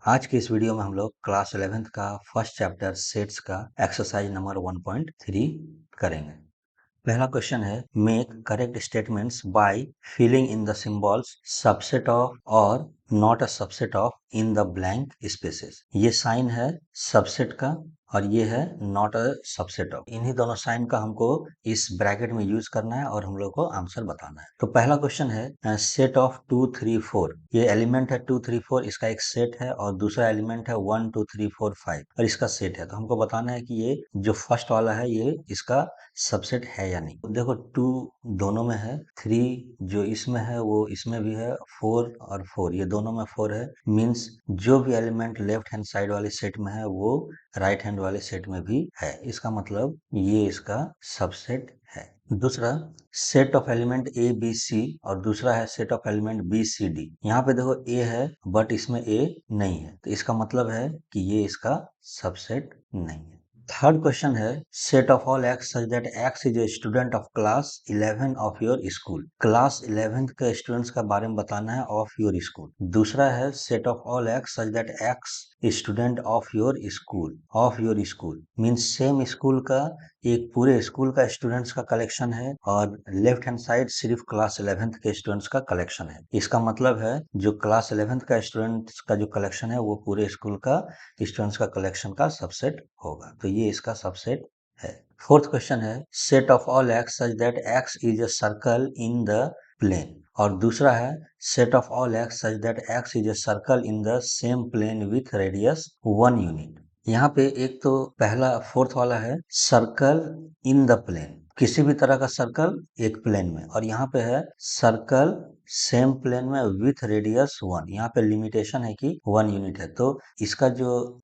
आज के इस वीडियो में हम लोग क्लास 11th का फर्स्ट चैप्टर सेट्स का एक्सरसाइज नंबर 1.3 करेंगे। पहला क्वेश्चन है make correct statements by filling in the symbols subset of और not a subset of in the blank spaces. ये साइन है सबसेट का और ये है नॉट अ सबसेट ऑफ। इन्हीं दोनों साइन का हमको इस ब्रैकेट में यूज करना है और हम लोग को आंसर बताना है। तो पहला क्वेश्चन है सेट ऑफ 2 3 4। ये एलिमेंट है 2 3 4, इसका एक सेट है और दूसरा एलिमेंट है 1 2 3 4 5 और इसका सेट है। तो हमको बताना है कि ये जो फर्स्ट वाला है ये इसका सबसेट है या नहीं। देखो 2 दोनों में है, 3 जो इसमें है वो इसमें भी है, 4 और 4 ये दोनों में 4 है। मींस जो भी एलिमेंट लेफ्ट हैंड साइड वाले सेट में है वो राइट हैंड वाले सेट में भी है। इसका मतलब ये इसका सबसेट है। दूसरा set of element A B C और दूसरा है set of element B C D. यहाँ पे देखो ए है बट इसमें ए नहीं है, तो इसका मतलब है कि ये इसका सबसेट नहीं है। थर्ड क्वेश्चन है set of all x such that x is a student of class 11 of your school. Class 11th के स्टूडेंट्स का बारे में बताना है ऑफ योर स्कूल। दूसरा है set of all x such that x student of your school. Of your school means same school का एक पूरे स्कूल का स्टूडेंट्स का कलेक्शन है और लेफ्ट हैंड साइड सिर्फ क्लास 11th के स्टूडेंट्स का कलेक्शन है। इसका मतलब है जो क्लास 11th का स्टूडेंट्स का जो कलेक्शन है वो पूरे स्कूल का स्टूडेंट्स का कलेक्शन का सबसेट होगा। तो ये इसका सबसेट है। फोर्थ क्वेश्चन है set of all x such that x is a circle in the plane और दूसरा है set of all x such that x is a circle in the same plane with radius 1 unit. यहाँ पे एक तो पहला fourth वाला है सर्कल इन द प्लेन, किसी भी तरह का सर्कल एक प्लेन में, और यहाँ पे है सर्कल सेम प्लेन में विथ रेडियस 1। यहाँ पे लिमिटेशन है कि 1 यूनिट है, तो इसका जो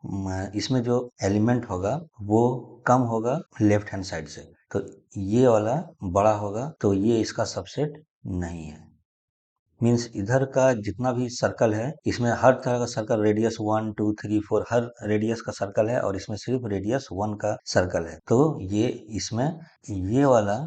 इसमें जो एलिमेंट होगा वो कम होगा लेफ्ट हैंड साइड से, तो ये वाला बड़ा होगा, तो ये इसका सबसेट नहीं है। मीन्स इधर का जितना भी सर्कल है इसमें हर तरह का सर्कल रेडियस 1 2 3 4 हर रेडियस का सर्कल है और इसमें सिर्फ रेडियस 1 का सर्कल है, तो ये इसमें ये वाला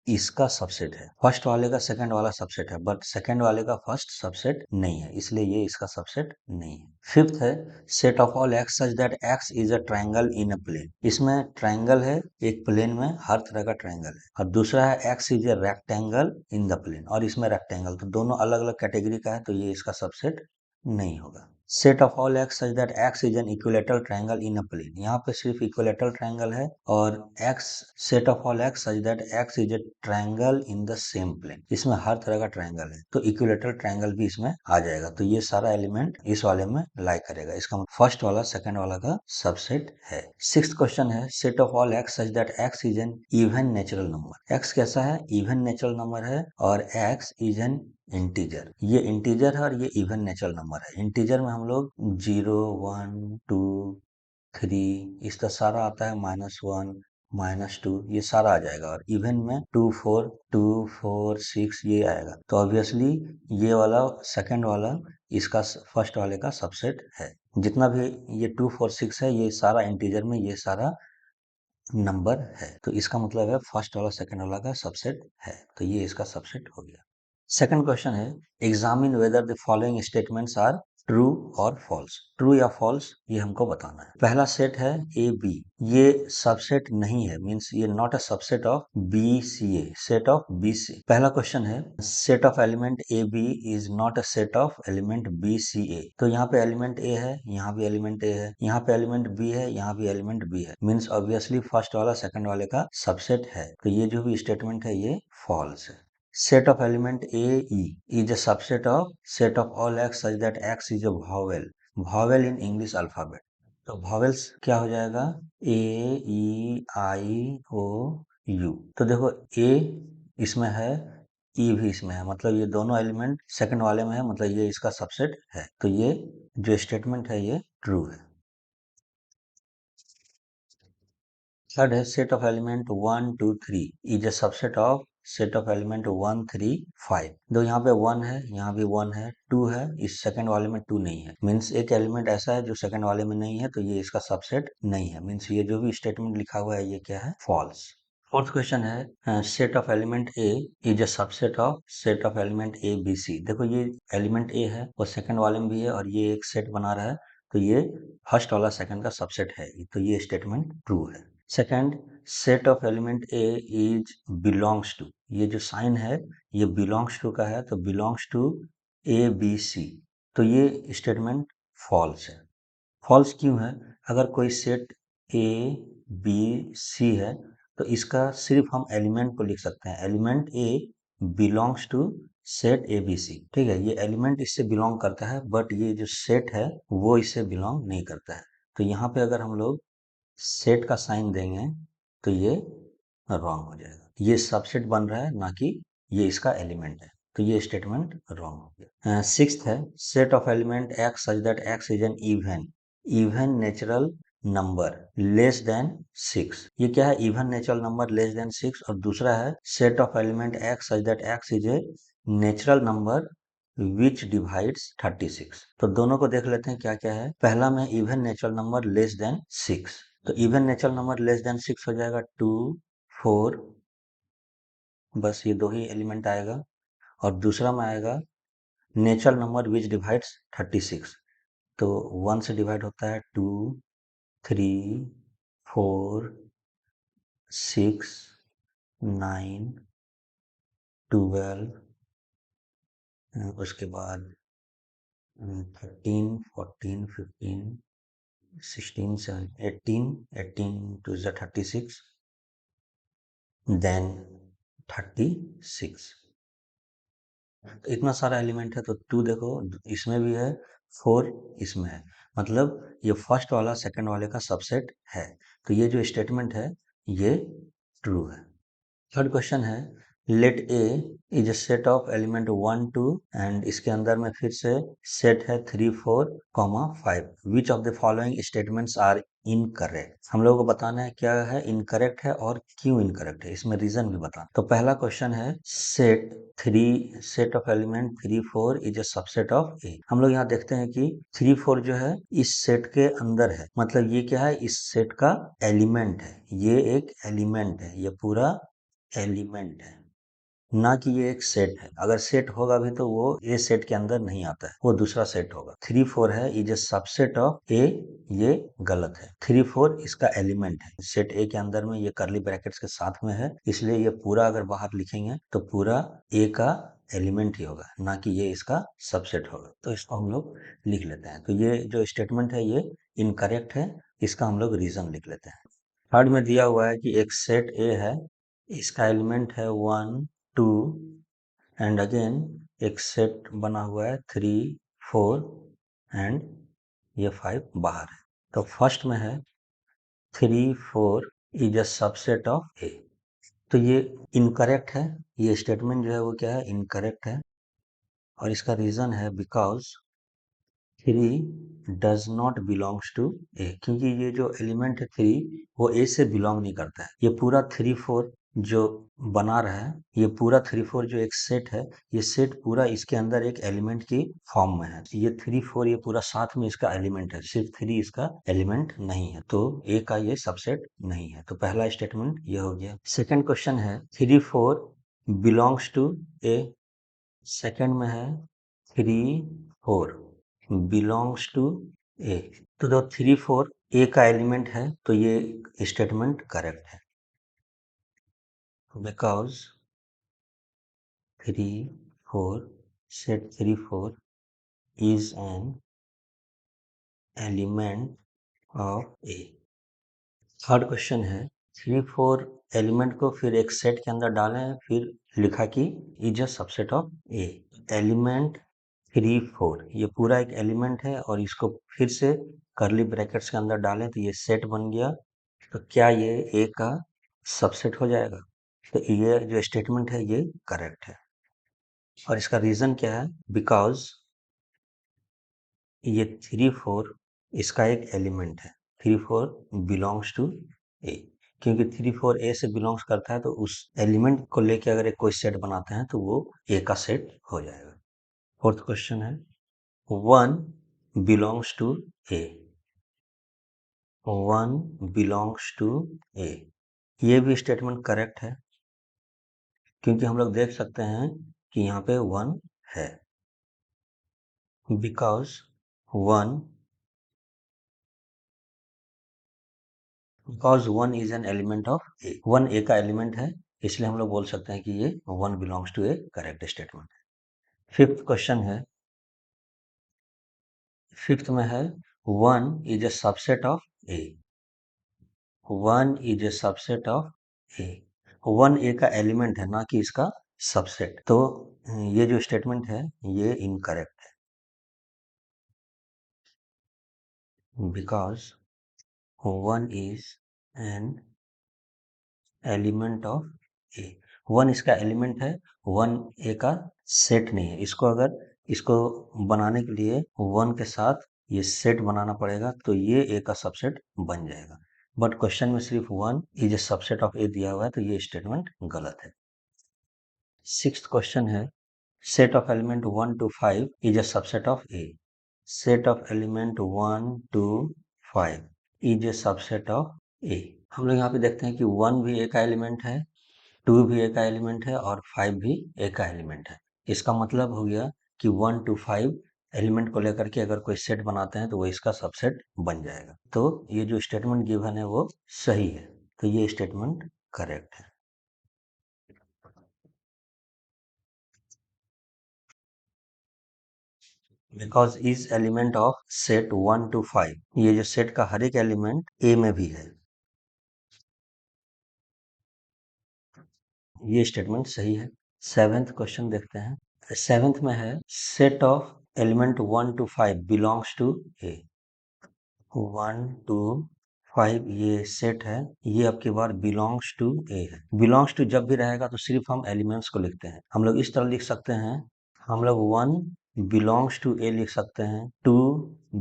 इसका सबसेट है। फर्स्ट वाले का सेकंड वाला सबसेट है बट सेकंड वाले का फर्स्ट सबसेट नहीं है, इसलिए ये इसका सबसेट नहीं है। फिफ्थ है set of all x such that x is a triangle in a plane. इसमें ट्रायंगल है एक प्लेन में, हर तरह का ट्रायंगल है, और दूसरा है x is a rectangle in the plane और इसमें रेक्टेंगल, तो दोनों अलग अलग कैटेगरी का है, तो ये इसका सबसेट नहीं होगा। Set of all x such that x is an equilateral triangle in a plane. यहाँ पे सिर्फ इक्विलेटरल ट्रायंगल है और x set of all x such that x is a triangle in the same plane, इसमें हर तरह का triangle है, तो इक्विलेटरल ट्रायंगल भी इसमें आ जाएगा, तो ये सारा एलिमेंट इस वाले में लाई करेगा। इसका फर्स्ट वाला सेकंड वाला का सबसेट है। सिक्स्थ क्वेश्चन है set of all x such that x is N even natural number. X कैसा है? इवन नेचुरल नंबर है और एक्स इज एन इंटीजर। ये इंटीजर है और ये इवन नेचुरल नंबर है। इंटीजर में हम लोग 0 1 2 3 इसका सारा आता है, -1 -2 ये सारा आ जाएगा, और इवन में 2 4 6 ये आएगा, तो ऑब्वियसली ये वाला सेकंड वाला इसका फर्स्ट वाले का सबसेट है। जितना भी ये 2 4 6 है ये सारा इंटीजर में ये सारा नंबर है, तो इसका मतलब है फर्स्ट वाला सेकंड वाला का सबसेट है, तो ये इसका सबसेट हो गया। सेकंड क्वेश्चन है examine whether the following statements are true और फॉल्स। ट्रू या फॉल्स ये हमको बताना है। पहला सेट है ए बी, ये सबसेट नहीं है, मींस ये not a subset of B C A, set of B C. पहला क्वेश्चन है set of element A B is not a set of element B C A. तो यहाँ पे एलिमेंट ए है, यहाँ भी एलिमेंट ए है, यहाँ पे एलिमेंट बी है, यहाँ भी एलिमेंट बी है, मीन्स ऑब्वियसली फर्स्ट वाला सेकंड वाले का सबसेट है, तो ये जो भी स्टेटमेंट है ये फॉल्स है। Set of element A E is a subset of set of all x such that x is a vowel. Vowel in English alphabet. तो vowels क्या हो जाएगा? A E I O U। तो देखो A इसमें है, E भी इसमें है, मतलब ये दोनों एलिमेंट सेकंड वाले में है, मतलब ये इसका सबसेट है, तो ये जो स्टेटमेंट है ये ट्रू है। थर्ड है set of element 1 2 3 is a subset of set of element 1 3 5। दो यहाँ पे 1 है, यहाँ भी 1 है, 2 है, इस सेकंड वाले में 2 नहीं है, मीन्स एक एलिमेंट ऐसा है जो सेकंड वाले में नहीं है, तो ये इसका सबसेट नहीं है, मीन्स ये जो भी स्टेटमेंट लिखा हुआ है ये क्या है? फॉल्स। फोर्थ क्वेश्चन है set of element A is a subset of set of element A B C. देखो ये एलिमेंट ए है और सेकंड वाले में भी है और ये एक सेट बना रहा है, तो ये फर्स्ट वाला सेकंड का सबसेट है, तो ये स्टेटमेंट ट्रू है। Second, set of element A is belongs to, ये जो साइन है ये बिलोंग्स टू का है, तो belongs to A B C, तो ये स्टेटमेंट फॉल्स है। फॉल्स क्यों है? अगर कोई सेट ए बी सी है तो इसका सिर्फ हम एलिमेंट को लिख सकते हैं, element A belongs to set A B C, ठीक है, ये एलिमेंट इससे बिलोंग करता है, बट ये जो सेट है वो इससे बिलोंग नहीं करता है। तो यहाँ पे अगर हम लोग सेट का साइन देंगे तो ये रॉन्ग हो जाएगा, ये सबसेट बन रहा है ना कि ये इसका एलिमेंट है, तो ये स्टेटमेंट रॉन्ग हो गया। सिक्स्थ है, set of element x such that x is N even natural number less than 6, ये क्या है? Even natural number less than 6, और दूसरा है set of element x such that x is a natural number which divides 36। तो दोनों को देख लेते हैं क्या क्या है। पहला में even natural number less than 6, तो even natural number less than 6 हो जाएगा 2 4, बस ये दो ही एलिमेंट आएगा। और दूसरा में आएगा नेचुरल नंबर विच डिवाइड्स 36, तो 1 से डिवाइड होता है 2 3 4 6 9 12, उसके बाद 13 14 15 16 17 18 18 टू 36, देन 36। इतना सारा एलिमेंट है तो 2 देखो इसमें भी है, 4 इसमें है, मतलब ये फर्स्ट वाला सेकंड वाले का सबसेट है, तो ये जो स्टेटमेंट है ये ट्रू है। थर्ड क्वेश्चन है, let A is a set of element 1 2, and इसके अंदर में फिर से सेट है 3 4 5, which of the following statements are incorrect. हम लोगों को बताना है क्या है इनकरेक्ट है और क्यों इनकरेक्ट है, इसमें रीजन भी बताना। तो पहला क्वेश्चन है, set of element 3 4 is a subset of A. हम लोग यहाँ देखते हैं कि 3 4 जो है इस सेट के अंदर है, मतलब ये क्या है? इस सेट का एलिमेंट है, ये एक एलिमेंट है, ये पूरा एलिमेंट है, ना कि ये एक सेट है। अगर सेट होगा भी तो वो ए सेट के अंदर नहीं आता है, वो दूसरा सेट होगा। 3 4 है is a subset of A, ये गलत है। 3 4 इसका एलिमेंट है, सेट ए के अंदर में ये करली ब्रैकेट्स के साथ में है, इसलिए ये पूरा अगर बाहर लिखेंगे तो पूरा ए का एलिमेंट ही होगा, ना कि ये इसका सबसेट होगा। तो इसको हम लोग लिख लेते हैं। तो ये जो स्टेटमेंट है ये इनकरेक्ट है, इसका हम लोग रीजन लिख लेते हैं। थर्ड में दिया हुआ है कि एक सेट ए है, इसका एलिमेंट है 1 2, एंड अगेन एक सेट बना हुआ है 3 4, एंड ये 5 बाहर है। तो फर्स्ट में है 3 4 इज अ सबसेट ऑफ ए, तो ये इनकरेक्ट है, ये स्टेटमेंट जो है वो क्या है? इनकरेक्ट है, और इसका रीजन है because 3 does not belongs to A, क्योंकि ये जो एलिमेंट है 3 वो ए से बिलोंग नहीं करता है। ये पूरा 3 4 जो बना रहा है, ये पूरा 3 4 जो एक सेट है, ये सेट पूरा इसके अंदर एक एलिमेंट की फॉर्म में है। ये 3 4 ये पूरा साथ में इसका एलिमेंट है, सिर्फ 3 इसका एलिमेंट नहीं है, तो ए का ये सबसेट नहीं है। तो पहला स्टेटमेंट ये हो गया। सेकेंड क्वेश्चन है, 3 4 बिलोंग्स टू ए, सेकेंड में है 3 4 बिलोंग्स टू ए, तो जो 3 4 ए का एलिमेंट है, तो ये स्टेटमेंट करेक्ट है, because 3 4 set 3 4 is an element of A. Third question है, 3 4 एलिमेंट को फिर एक सेट के अंदर डालें, फिर लिखा कि is a subset of A. Element 3 4 ये पूरा एक एलिमेंट है, और इसको फिर से करली ब्रैकेट्स के अंदर डालें तो ये सेट बन गया, तो क्या ये ए का सबसेट हो जाएगा? तो ये जो स्टेटमेंट है ये करेक्ट है, और इसका रीजन क्या है? बिकॉज ये 3 4 इसका एक एलिमेंट है, 3 4 बिलोंग्स टू ए, क्योंकि 3 4 ए से बिलोंग्स करता है, तो उस एलिमेंट को लेके अगर एक कोई सेट बनाते हैं तो वो ए का सेट हो जाएगा। फोर्थ क्वेश्चन है, 1 belongs to A, 1 belongs to A, ये भी स्टेटमेंट करेक्ट है, क्योंकि हम लोग देख सकते हैं कि यहाँ पे 1 है, because 1 because one is an element of A, one A का एलिमेंट है, इसलिए हम लोग बोल सकते हैं कि ये one belongs to A correct statement है। फिफ्थ क्वेश्चन है, फिफ्थ में है one is a subset of A, one is a subset of A, one A का एलिमेंट है ना कि इसका सबसेट, तो ये जो स्टेटमेंट है ये इनकरेक्ट है, because one is an element of A, one इसका एलिमेंट है, वन ए का सेट नहीं है। इसको अगर इसको बनाने के लिए वन के साथ ये सेट बनाना पड़ेगा तो ये ए का सबसेट बन जाएगा, बट क्वेश्चन में सिर्फ one is a subset of A दिया हुआ है, तो ये स्टेटमेंट गलत है। सिक्स्थ क्वेश्चन है, set of element 1 to 5 is a subset of A, set of element 1 to 5 is a subset of A। हम लोग यहाँ पे देखते हैं कि 1 भी A का एलिमेंट है, 2 भी A का एलिमेंट है और 5 भी A का एलिमेंट है। इसका मतलब हो गया कि 1 to 5 एलिमेंट को लेकर के अगर कोई सेट बनाते हैं तो वो इसका सबसेट बन जाएगा। तो ये जो स्टेटमेंट गिवन है वो सही है, तो ये स्टेटमेंट करेक्ट है। Because is element of set 1 to 5, ये जो सेट का हर एक एलिमेंट ए में भी है, ये स्टेटमेंट सही है। सेवेंथ क्वेश्चन देखते हैं, सेवेंथ में है set of element 1 to 5 belongs to A, 1 to 5 ये सेट है, ये आपकी बार बिलोंग्स टू ए है। बिलोंग्स टू जब भी रहेगा तो सिर्फ हम एलिमेंट्स को लिखते हैं, हम लोग इस तरह लिख सकते हैं, हम लोग 1 बिलोंग्स टू ए लिख सकते हैं, 2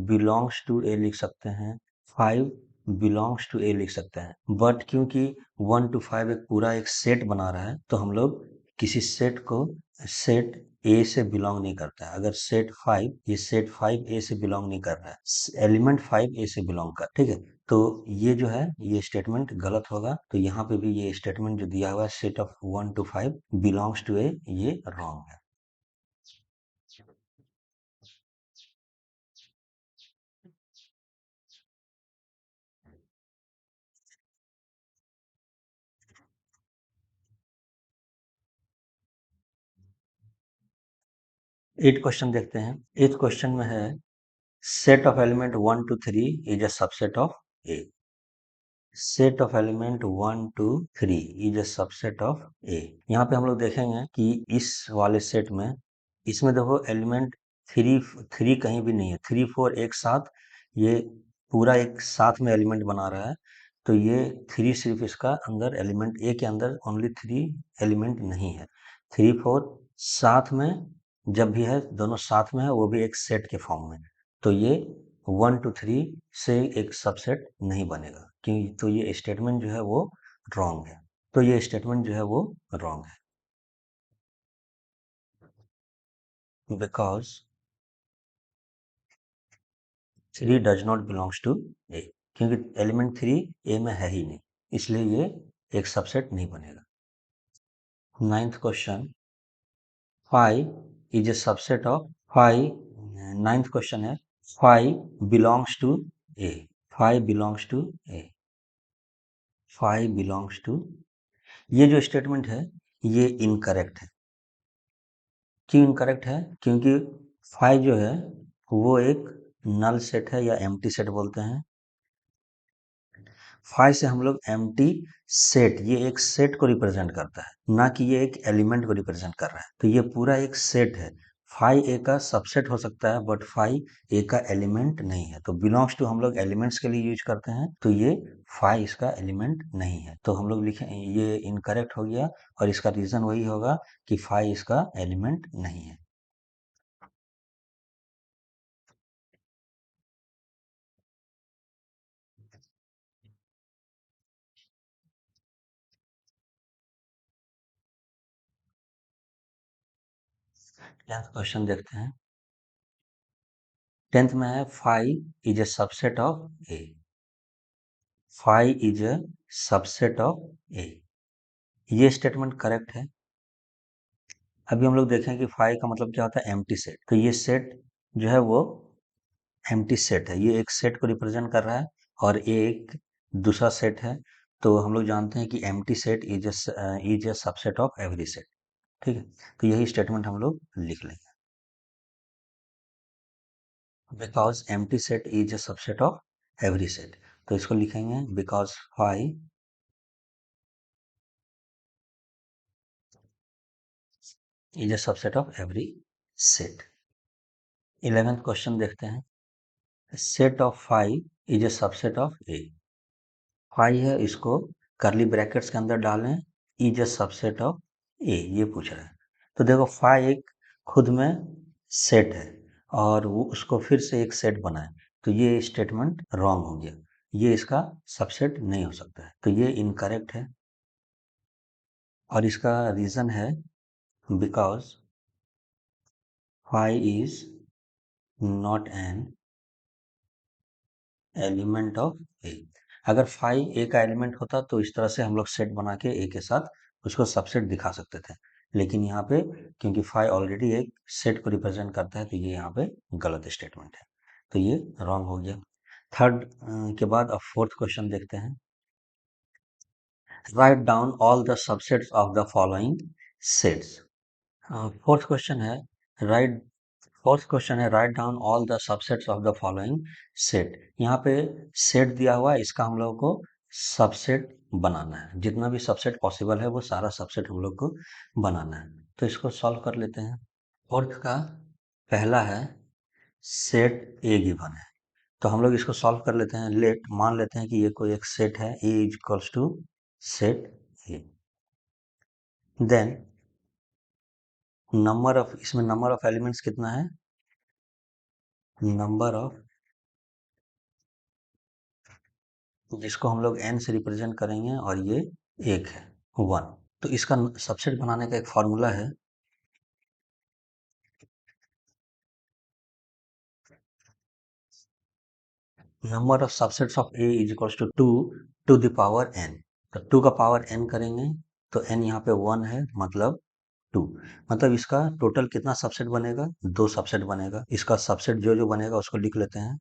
बिलोंग्स टू ए लिख सकते हैं, 5 बिलोंग्स टू ए लिख सकते हैं, बट क्योंकि 1 to 5 एक पूरा एक सेट बना रहा है तो हम लोग किसी सेट को सेट ए से बिलोंग नहीं करता है। अगर सेट 5, ये सेट 5 ए से बिलोंग नहीं कर रहा है, एलिमेंट 5 ए से बिलोंग कर, ठीक है, तो ये जो है ये स्टेटमेंट गलत होगा, तो यहाँ पे भी ये स्टेटमेंट जो दिया हुआ है set of 1 to 5 belongs to A, ये रॉन्ग है। 8 क्वेश्चन देखते हैं। 8 क्वेश्चन में है set of element 1 to 3 is a subset of A, set of element 1 to 3 is a subset of A. यहाँ पे हम लोग देखेंगे कि इस वाले सेट में, इसमें देखो एलिमेंट 3 3 कहीं भी नहीं है, 3 4 एक साथ, ये पूरा एक साथ में एलिमेंट बना रहा है, तो ये 3 सिर्फ इसका अंदर एलिमेंट ए के अंदर ओनली 3 एलिमेंट नहीं है, 3 4 साथ में जब भी है दोनों साथ में है, वो भी एक सेट के फॉर्म में, तो ये 1 to 3 से एक सबसेट नहीं बनेगा, क्यों, तो ये स्टेटमेंट जो है वो रॉन्ग है, तो ये स्टेटमेंट जो है वो रॉन्ग है, because 3 does not belongs to A, क्योंकि एलिमेंट 3 ए में है ही नहीं, इसलिए ये एक सबसेट नहीं बनेगा। Ninth question, 5 is a subset of 5, ninth question है 5 belongs to A, 5 belongs to A, 5 belongs to, ये जो स्टेटमेंट है ये इनकरेक्ट है। क्यों इनकरेक्ट है? क्योंकि 5 जो है वो एक नल सेट है या एम्प्टी सेट बोलते हैं। 5 से हम लोग एम्प्टी सेट, ये एक सेट को रिप्रेजेंट करता है, ना कि ये एक एलिमेंट को रिप्रेजेंट कर रहा है, तो ये पूरा एक सेट है। 5 ए का सबसेट हो सकता है बट 5 ए का एलिमेंट नहीं है, तो बिलोंग्स टू हम लोग एलिमेंट्स के लिए यूज करते हैं, तो ये 5 इसका एलिमेंट नहीं है, तो हम लोग लिखे ये इनकरेक्ट हो गया, और इसका रीजन वही होगा कि 5 इसका एलिमेंट नहीं है। टेंथ क्वेश्चन देखते हैं। टेंथ में है 5 is a subset of A, 5 is a subset of A, ये स्टेटमेंट करेक्ट है। अभी हम लोग देखें कि 5 का मतलब क्या होता है, एम्प्टी सेट, तो ये सेट जो है वो एम्प्टी सेट है, ये एक सेट को रिप्रेजेंट कर रहा है, और ये एक दूसरा सेट है, तो हम लोग जानते हैं कि empty set is a subset of every set. ठीक है, तो यही स्टेटमेंट हम लोग लिख लेंगे। Because empty set is a subset of every set, तो इसको लिखेंगे because phi is a subset of every set. 11th question देखते हैं। Set of five is a subset of A. Five है, इसको करली ब्रैकेट्स के अंदर डालें, is a subset of A, ये पूछ रहा है। तो देखो फाइव एक खुद में सेट है और वो उसको फिर से एक सेट बनाए, तो ये स्टेटमेंट रॉन्ग हो गया, ये इसका सबसेट नहीं हो सकता है, तो ये इनकरेक्ट है। और इसका रीजन है because five is not an element of A. अगर फाइव ए का एलिमेंट होता तो इस तरह से हम लोग सेट बना के ए के साथ उसको सबसेट दिखा सकते थे, लेकिन यहाँ पे क्योंकि फाइव ऑलरेडी एक सेट को रिप्रेजेंट करता है, तो ये यहाँ पे गलत स्टेटमेंट है, तो ये रॉन्ग हो गया। थर्ड के बाद अब फोर्थ क्वेश्चन देखते हैं। Write down all the subsets of the following sets. Fourth question है राइट फोर्थ क्वेश्चन है write down all the subsets of the following set. यहाँ पे सेट दिया हुआ है, इसका हम लोग को सबसेट बनाना है, जितना भी सबसेट पॉसिबल है वो सारा सबसेट हम लोग को बनाना है, तो इसको सॉल्व कर लेते हैं। फोर्थ का पहला है सेट ए गिवन है, तो हम लोग इसको सॉल्व कर लेते हैं। लेट मान लेते हैं कि ये कोई एक सेट है, A is equals to set A. Then number of, इसमें नंबर ऑफ एलिमेंट्स कितना है, नंबर ऑफ, जिसको हम लोग n से रिप्रेजेंट करेंगे, और ये एक है 1। तो इसका सबसेट बनाने का एक फॉर्मूला है, number of subsets of a is equals to 2 to the power n। तो 2 का पावर n करेंगे तो n यहाँ पे 1 है, मतलब 2, मतलब इसका टोटल कितना सबसेट बनेगा, 2 सबसेट बनेगा। इसका सबसेट जो जो बनेगा उसको लिख लेते हैं।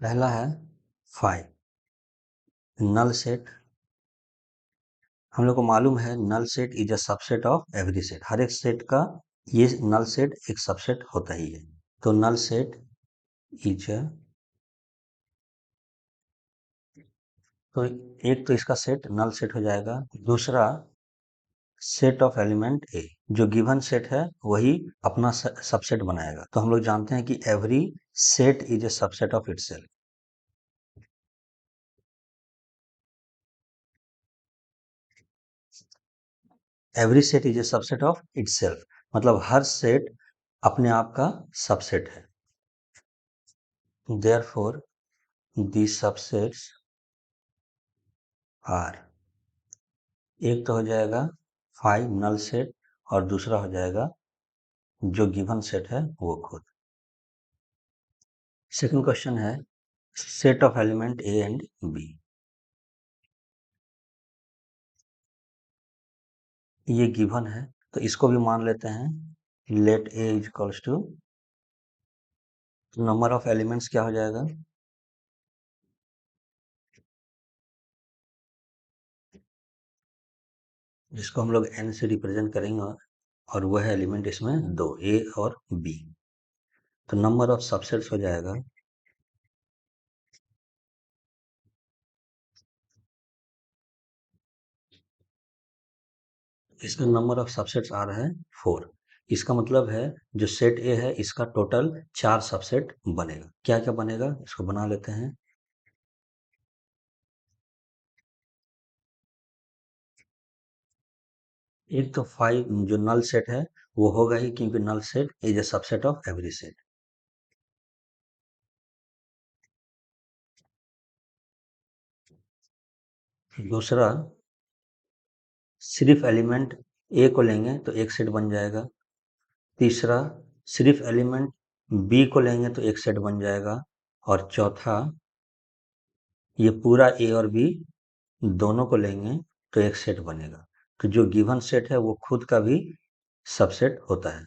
पहला है 5 नल सेट। हम लोग को मालूम है null set is a subset of every set, हर एक सेट का ये नल सेट एक सबसेट होता ही है, तो नल सेट इज अ, तो एक तो इसका सेट नल सेट हो जाएगा। दूसरा सेट ऑफ एलिमेंट ए, जो गिवन सेट है वही अपना सबसेट बनाएगा, तो हम लोग जानते हैं कि every set is a subset of itself. Every set is a subset of itself, मतलब हर सेट अपने आप का सबसेट है। देयरफॉर दी सबसेट्स आर, एक तो हो जाएगा 5 नल सेट और दूसरा हो जाएगा जो गिवन सेट है वो खुद। सेकंड क्वेश्चन है set of element A and B. ये गिवन है, तो इसको भी मान लेते हैं। Let A is equals to, number of elements क्या हो जाएगा, जिसको हम लोग n से रिप्रेजेंट करेंगे, और वह एलिमेंट इसमें दो, ए और बी, तो नंबर ऑफ सबसेट्स हो जाएगा, इसका नंबर ऑफ सबसेट्स आ रहा है 4। इसका मतलब है जो सेट ए है इसका टोटल 4 सबसेट बनेगा। क्या क्या बनेगा इसको बना लेते हैं। एक तो 5 जो नल सेट है वो होगा ही, क्योंकि null set is a subset of every set. दूसरा सिर्फ एलिमेंट ए को लेंगे तो एक सेट बन जाएगा। तीसरा सिर्फ एलिमेंट बी को लेंगे तो एक सेट बन जाएगा। और चौथा ये पूरा ए और बी दोनों को लेंगे तो एक सेट बनेगा, तो जो गिवन सेट है वो खुद का भी सबसेट होता है।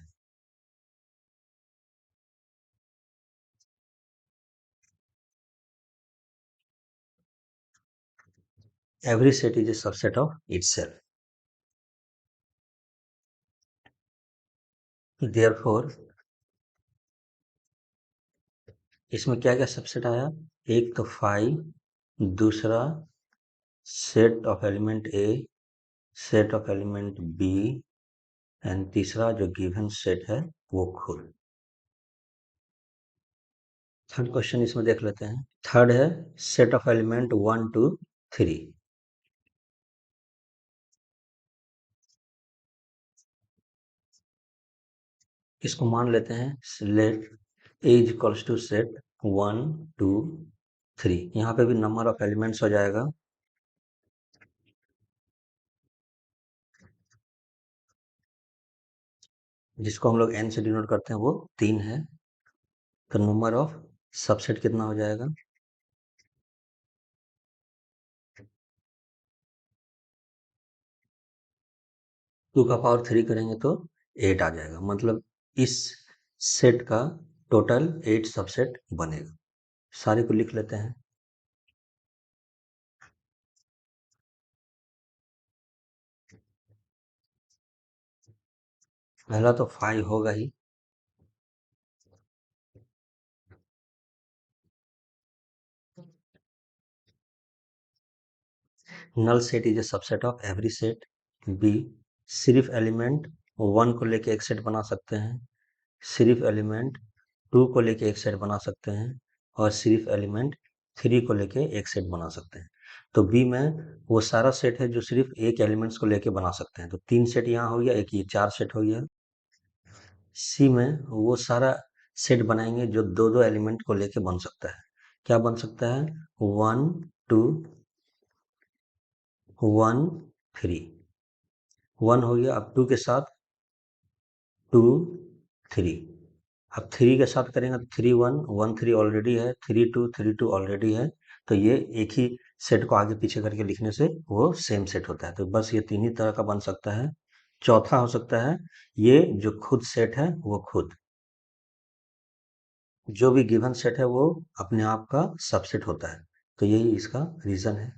every set is a subset of itself. Therefore इसमें क्या क्या सबसेट आया, एक तो 5, दूसरा set of element A, set of element B, and तीसरा जो गिवन सेट है वो खुद। थर्ड क्वेश्चन इसमें देख लेते हैं। थर्ड है सेट ऑफ एलिमेंट 1 2 3। इसको मान लेते हैं let A is equals to set 1 2 3। यहाँ पे भी नंबर ऑफ एलिमेंट्स हो जाएगा, जिसको हम लोग n से डिनोट करते हैं, वो 3 है। तो नंबर ऑफ सबसेट कितना हो जाएगा, 2 का पावर 3 करेंगे तो 8 आ जाएगा। मतलब इस सेट का टोटल 8 सबसेट बनेगा। सारे को लिख लेते हैं। पहला तो 5 होगा ही, null set is a subset of every set. B, सिर्फ एलिमेंट 1 को लेके एक सेट बना सकते हैं, सिर्फ एलिमेंट 2 को लेके एक सेट बना सकते हैं, और सिर्फ एलिमेंट 3 को लेके एक सेट बना सकते हैं। तो बी में वो सारा सेट है जो सिर्फ एक एलिमेंट्स को लेके बना सकते हैं, तो 3 सेट यहाँ हो गया, एक ये 4 सेट हो गया। सी में वो सारा सेट बनाएंगे जो दो दो एलिमेंट को लेके बन सकता है। क्या बन सकता है, 1 2 1 3, 1 हो गया, अब 2 के साथ 2 3, अब 3 के साथ करेंगे तो 3 1 1 3 ऑलरेडी है, 3 2 ऑलरेडी है। तो ये एक ही सेट को आगे पीछे करके लिखने से वो सेम सेट होता है। तो बस ये 3 ही तरह का बन सकता है। चौथा हो सकता है ये जो खुद सेट है वो खुद, जो भी गिवन सेट है वो अपने आप का सबसेट होता है। तो यही इसका रीजन है।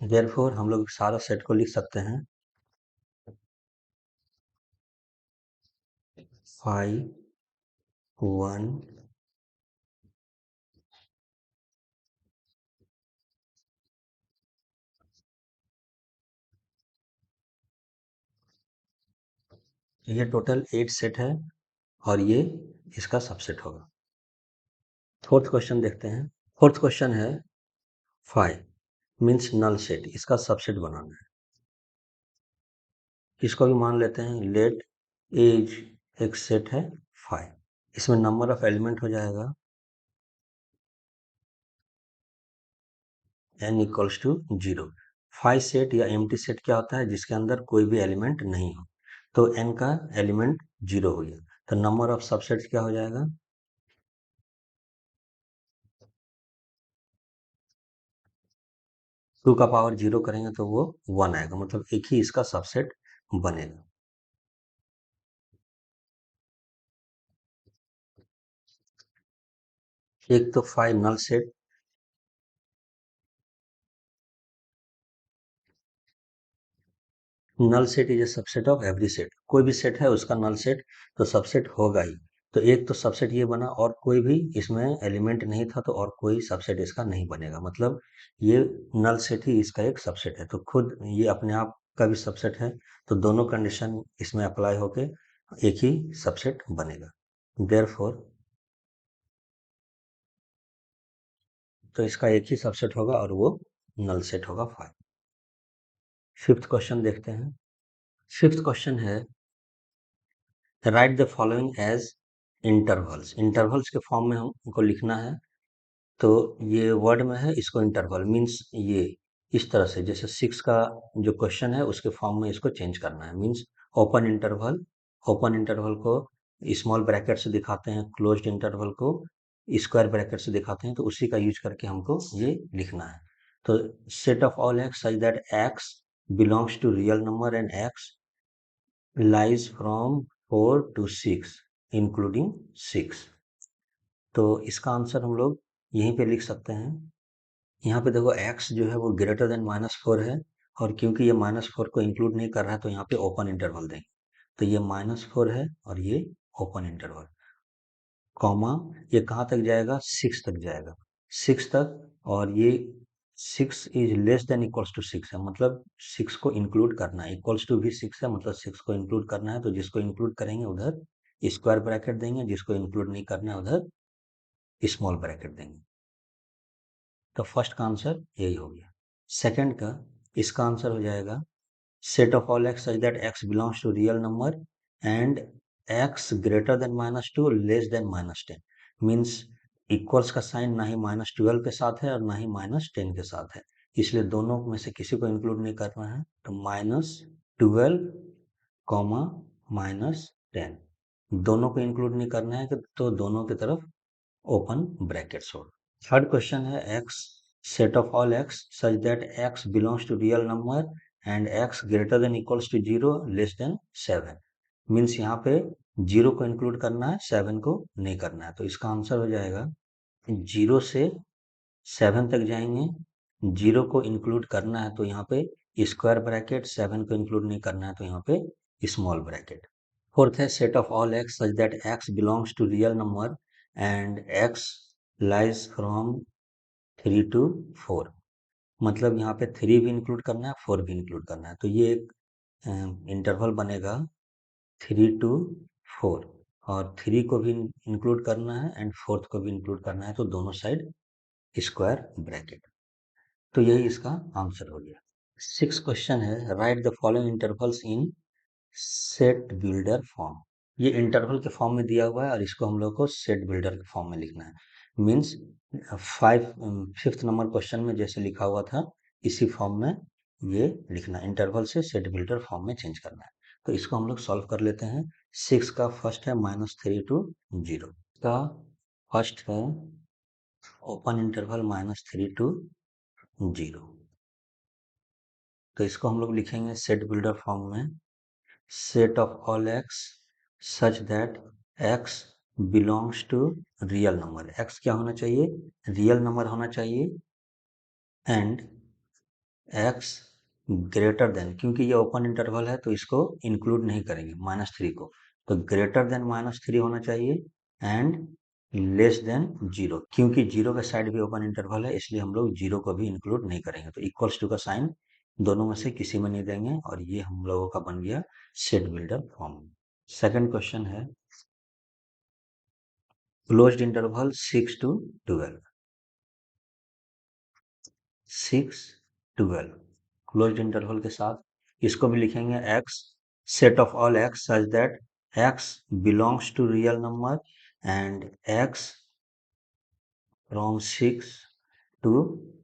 देयरफॉर हम लोग सारा सेट को लिख सकते हैं 5 1 ये टोटल 8 सेट है और ये इसका सबसेट होगा। फोर्थ क्वेश्चन देखते हैं। फोर्थ क्वेश्चन है 5 मीन्स नल सेट, इसका सबसेट बनाना है। इसको भी मान लेते हैं लेट एज एक सेट है 5। इसमें नंबर ऑफ एलिमेंट हो जाएगा n इक्वल्स टू 0। 5 सेट या एम्प्टी सेट क्या होता है, जिसके अंदर कोई भी एलिमेंट नहीं हो। तो n का एलिमेंट 0 हो गया, तो नंबर ऑफ सबसेट्स क्या हो जाएगा, 2 का पावर 0 करेंगे तो वो 1 आएगा। मतलब एक ही इसका सबसेट बनेगा। एक तो 5 null set, null set is a subset of every set. कोई भी सेट है उसका नल सेट तो सबसेट होगा ही। तो एक तो सबसेट ये बना, और कोई भी इसमें एलिमेंट नहीं था तो और कोई सबसेट इसका नहीं बनेगा। मतलब ये नल सेट ही इसका एक सबसेट है, तो खुद ये अपने आप का भी सबसेट है। तो दोनों कंडीशन इसमें अप्लाई होके एक ही सबसेट बनेगा। देयरफॉर तो इसका एक ही सबसेट होगा और वो नल सेट होगा 5। फिफ्थ क्वेश्चन देखते हैं। फिफ्थ क्वेश्चन है write the following as intervals. Intervals के फॉर्म में हमको लिखना है। तो ये वर्ड में है, इसको इंटरवल मीन्स ये इस तरह से, जैसे 6 का जो क्वेश्चन है उसके फॉर्म में इसको चेंज करना है। Means open interval, open interval को स्मॉल ब्रैकेट से दिखाते हैं, क्लोज्ड इंटरवल को स्क्वायर ब्रैकेट से दिखाते हैं। तो उसी का यूज करके हमको ये लिखना है। तो set of all x such that x belongs to real number and x lies from 4 to 6 including 6। तो इसका आंसर हम लोग यहीं पे लिख सकते हैं। यहाँ पे देखो x जो है वो ग्रेटर देन -4 है, और क्योंकि ये -4 को इंक्लूड नहीं कर रहा है तो यहाँ पे ओपन इंटरवल देंगे। तो ये -4 है और ये ओपन इंटरवल, कॉमा ये कहाँ तक जाएगा, 6 तक जाएगा, 6 तक। और ये 6 is less than equals to 6 है, मतलब 6 को इंक्लूड करना है, इक्वल्स टू भी 6 है, मतलब 6 को इंक्लूड करना है। तो जिसको इंक्लूड करेंगे उधर स्क्वायर ब्रैकेट देंगे, जिसको इंक्लूड नहीं करना है उधर स्मॉल ब्रैकेट देंगे। तो फर्स्ट का आंसर यही हो गया। सेकंड का, इसका आंसर हो जाएगा set of all x such that x belongs to real number and x greater than -2 less than -10। Means equals का साइन ना ही -12 के साथ है और ना ही -10 के साथ है, इसलिए दोनों में से किसी को इंक्लूड नहीं करना है। तो -12 कॉमा -10 दोनों को इंक्लूड नहीं करना है, तो दोनों की तरफ ओपन ब्रैकेट्स हो। थर्ड क्वेश्चन है x set of all x such that x belongs to real number and x greater than equals to 0 less than 7। Means यहाँ पे 0 को इंक्लूड करना है, 7 को नहीं करना है। तो इसका आंसर हो जाएगा 0 से 7 तक जाएंगे, 0 को इंक्लूड करना है तो यहाँ पे स्क्वायर ब्रैकेट, 7 को इंक्लूड नहीं करना है तो यहाँ पे स्मॉल ब्रैकेट। फोर्थ है set of all x such that x belongs to real number and x lies from 3 to 4। मतलब यहाँ पे 3 भी इंक्लूड करना है, 4 भी इंक्लूड करना है। तो ये एक इंटरवल बनेगा 3 to 4, और 3 को भी इंक्लूड करना है एंड 4th को भी इंक्लूड करना है, तो दोनों साइड स्क्वायर ब्रैकेट। तो यही इसका आंसर हो गया। 6 क्वेश्चन है write the following intervals in set builder form. ये इंटरवल के फॉर्म में दिया हुआ है और इसको हम लोग को सेट बिल्डर के फॉर्म में लिखना है। मीन्स 5th नंबर क्वेश्चन में जैसे लिखा हुआ था इसी फॉर्म में ये लिखना, इंटरवल से सेट बिल्डर फॉर्म में चेंज करना है। तो इसको हम लोग सॉल्व कर लेते हैं। 6 का फर्स्ट है -3 to 0 का फर्स्ट है ओपन इंटरवल -3 to 0। तो इसको हम लोग लिखेंगे सेट बिल्डर फॉर्म में, set of all x such that x belongs to real number। x क्या होना चाहिए, रियल नंबर होना चाहिए, एंड x ग्रेटर देन, क्योंकि ये ओपन इंटरवल है तो इसको इंक्लूड नहीं करेंगे -3 को, तो ग्रेटर देन -3 होना चाहिए, एंड लेस देन 0, क्योंकि 0 का साइड भी ओपन इंटरवल है इसलिए हम लोग 0 को भी इंक्लूड नहीं करेंगे। तो इक्वल्स टू का साइन दोनों में से किसी में नहीं देंगे, और ये हम लोगों का बन गया set builder form. Second question है closed interval 6 to 12, 6 12 closed interval के साथ इसको भी लिखेंगे x set of all x such that x belongs to real number and x from 6 to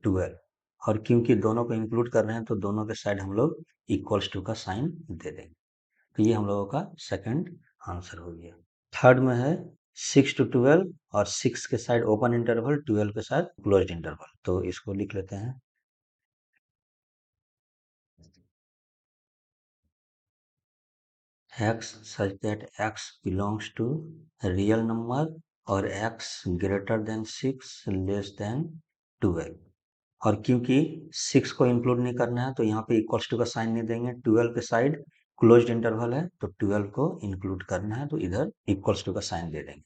12, और क्योंकि दोनों को इंक्लूड कर रहे हैं तो दोनों के साइड हम लोग इक्वल्स टू का साइन दे देंगे। तो ये हम लोगों का सेकंड आंसर हो गया। थर्ड में है 6 to 12 और 6 के साइड ओपन इंटरवल, 12 के साथ क्लोज्ड इंटरवल। तो इसको लिख लेते हैं x such that x belongs to real number और x greater than 6 less than 12, और क्योंकि 6 को इंक्लूड नहीं करना है तो यहाँ पे इक्वल्स टू का साइन नहीं देंगे, 12 के साइड क्लोज्ड इंटरवल है तो 12 को इंक्लूड करना है तो इधर इक्वल्स टू का साइन दे देंगे।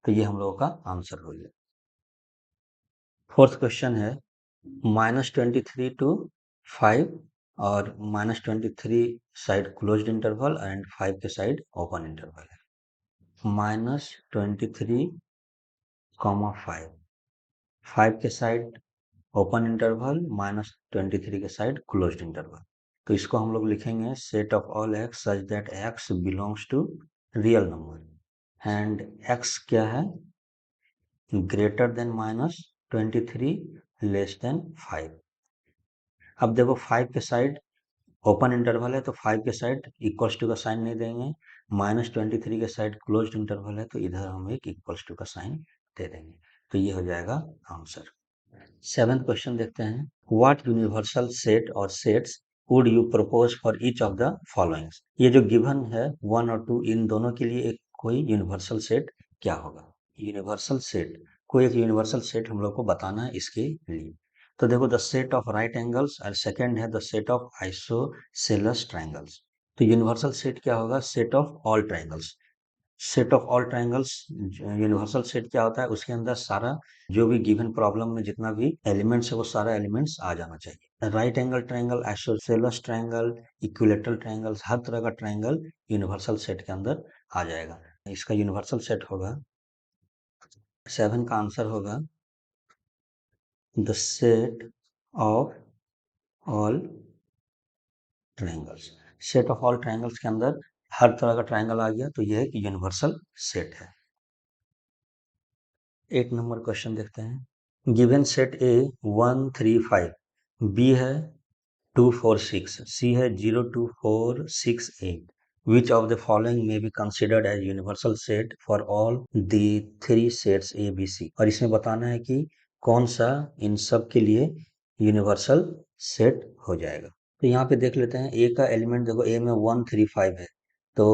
तो ये हम लोगों का आंसर हो गया। फोर्थ क्वेश्चन है -23 to 5 और -23 साइड क्लोज्ड इंटरवल एंड 5 के साइड ओपन इंटरवल है। -23, 5, 5 के साइड ओपन इंटरवल, -23 के साइड क्लोज्ड इंटरवल। तो इसको हम लोग लिखेंगे set of all x such that x belongs to real number and x क्या है, ग्रेटर देन -23 लेस देन 5। अब देखो 5 के साइड ओपन इंटरवल है तो 5 के साइड इक्वल्स टू का साइन नहीं देंगे, -23 के साइड क्लोज्ड इंटरवल है तो इधर हम एक इक्वल्स टू का साइन दे देंगे। तो ये हो जाएगा आंसर। 7th क्वेश्चन देखते हैं, व्हाट यूनिवर्सल सेट और sets would you propose for each of the followings. ये जो गिवन है 1 और 2 इन दोनों के लिए एक कोई यूनिवर्सल सेट क्या होगा। यूनिवर्सल सेट, कोई एक यूनिवर्सल सेट हम लोग को बताना है इसके लिए। तो देखो, the set of right angles और सेकंड है the set of isosceles triangles. तो यूनिवर्सल सेट क्या होगा, set of all triangles. Set of all triangles universal set क्या होता है, उसके अंदर सारा जो भी गिवन प्रॉब्लम में जितना भी एलिमेंट्स है वो सारा एलिमेंट्स आ जाना चाहिए। Right angle triangle, isosceles triangle, equilateral triangles, हर तरह का ट्रायंगल यूनिवर्सल सेट के अंदर आ जाएगा। इसका यूनिवर्सल सेट होगा, 7 का आंसर होगा the set of all triangles. Set of all triangles के अंदर हर तरह का ट्रायंगल आ गया तो यह एक यूनिवर्सल सेट है। 8 नंबर क्वेश्चन देखते हैं। गिवन सेट ए 1 3 5, बी है 2 4 6, सी है 0 2 4 6 8, which of the following may be considered as universal set for all the three sets A B C। और इसमें बताना है कि कौन सा इन सब के लिए यूनिवर्सल सेट हो जाएगा। तो यहाँ पे देख लेते हैं, ए का एलिमेंट देखो, ए में 1 3 5 है, तो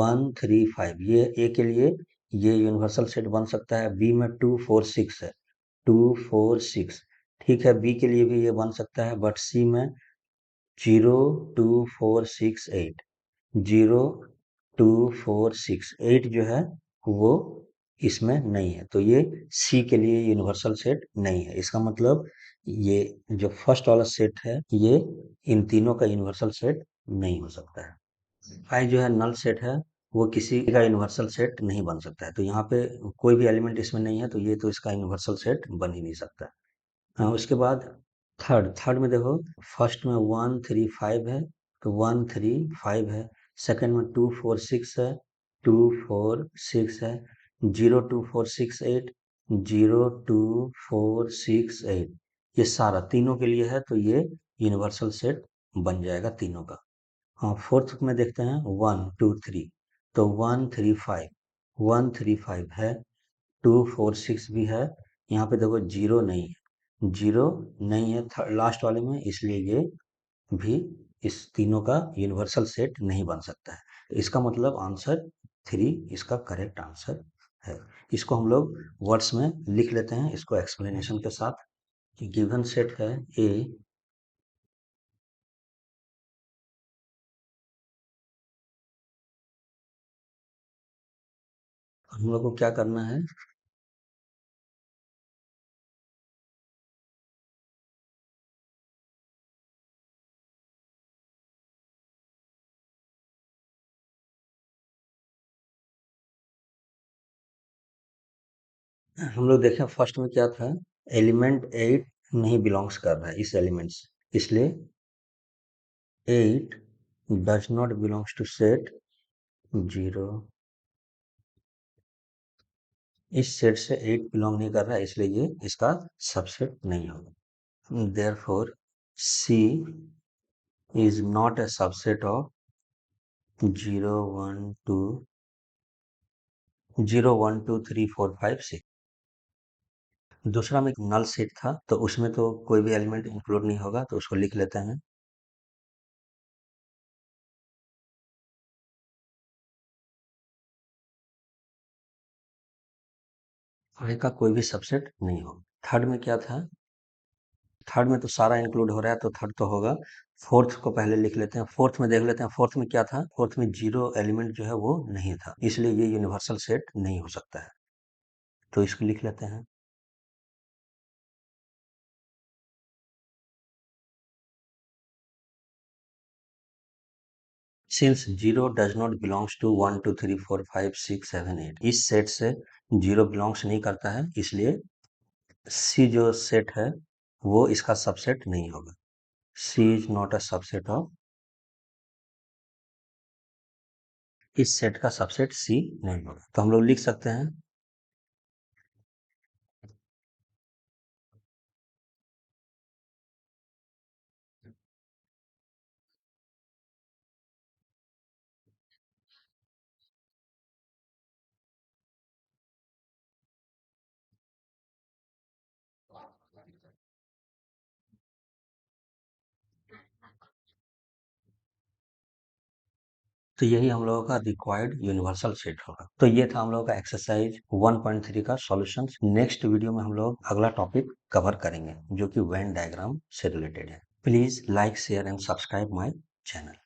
1 3 5 ये ए के लिए ये यूनिवर्सल सेट बन सकता है। बी में 2 4 6 है, 2 4 6 ठीक है, बी के लिए भी ये बन सकता है। बट सी में 0 2 4 6 8, 0 2 4 6 8 जो है वो इसमें नहीं है, तो ये सी के लिए यूनिवर्सल सेट नहीं है। इसका मतलब ये जो फर्स्ट वाला सेट है ये इन तीनों का यूनिवर्सल सेट नहीं हो सकता है। आई जो है नल सेट है, वो किसी का यूनिवर्सल सेट नहीं बन सकता है। तो यहाँ पे कोई भी एलिमेंट इसमें नहीं है तो ये तो इसका यूनिवर्सल सेट बन ही नहीं सकता है। हाँ, उसके बाद थर्ड में देखो, फर्स्ट में 1 3 5 है, तो 1 3 5 है। सेकंड में 2 4 6 है, 2 4 6 है। 0 2 4 6 8, 0 2 4 6 8, ये सारा तीनों के लिए है तो ये यूनिवर्सल सेट बन जाएगा तीनों का। हाँ, फोर्थ में देखते हैं 1 2 3, तो 1 3 5, 1 3 5 है, 2 4 6 भी है। यहाँ पे देखो जीरो नहीं है, जीरो नहीं है लास्ट वाले में, इसलिए ये भी इस तीनों का यूनिवर्सल सेट नहीं बन सकता है। तो इसका मतलब आंसर 3 इसका करेक्ट आंसर है। इसको हम लोग वर्ड्स में लिख लेते हैं, इसको एक्सप्लेनेशन के साथ। कि गिवन सेट है ए, हम लोग को क्या करना है, हम लोग देखें फर्स्ट में क्या था, एलिमेंट 8 नहीं बिलोंग्स कर रहा है इस एलिमेंट से, इसलिए 8 does not belongs to set 0। इस सेट से 8 बिलोंग नहीं कर रहा है, इसलिए ये इसका सबसेट नहीं होगा। Therefore C is not a subset of 0 1 2, 0 1 2 3 4 5 6। दूसरा में एक नल सेट था तो उसमें तो कोई भी एलिमेंट इंक्लूड नहीं होगा, तो उसको लिख लेते हैं। आई का कोई भी सबसेट नहीं होगा। थर्ड में क्या था, थर्ड में तो सारा इंक्लूड हो रहा है तो थर्ड तो होगा। फोर्थ को पहले लिख लेते हैं, फोर्थ में देख लेते हैं, फोर्थ में क्या था, फोर्थ में जीरो एलिमेंट जो है वो नहीं था, इसलिए ये यूनिवर्सल सेट नहीं हो सकता है, तो इसको लिख लेते हैं। Since zero does not belongs to 1 2 3 4 5 6 7 8, इस सेट से जीरो बिलोंग्स नहीं करता है, इसलिए सी जो सेट है वो इसका सबसेट नहीं होगा। C is not a subset of, इस सेट का सबसेट सी नहीं होगा, तो हम लोग लिख सकते हैं। तो यही हम लोगों का रिक्वायर्ड यूनिवर्सल सेट होगा। तो ये था हम लोगों का एक्सरसाइज 1.3 का सॉल्यूशन। नेक्स्ट वीडियो में हम लोग अगला टॉपिक कवर करेंगे जो कि वेन डायग्राम से रिलेटेड है। Please like share and subscribe my channel.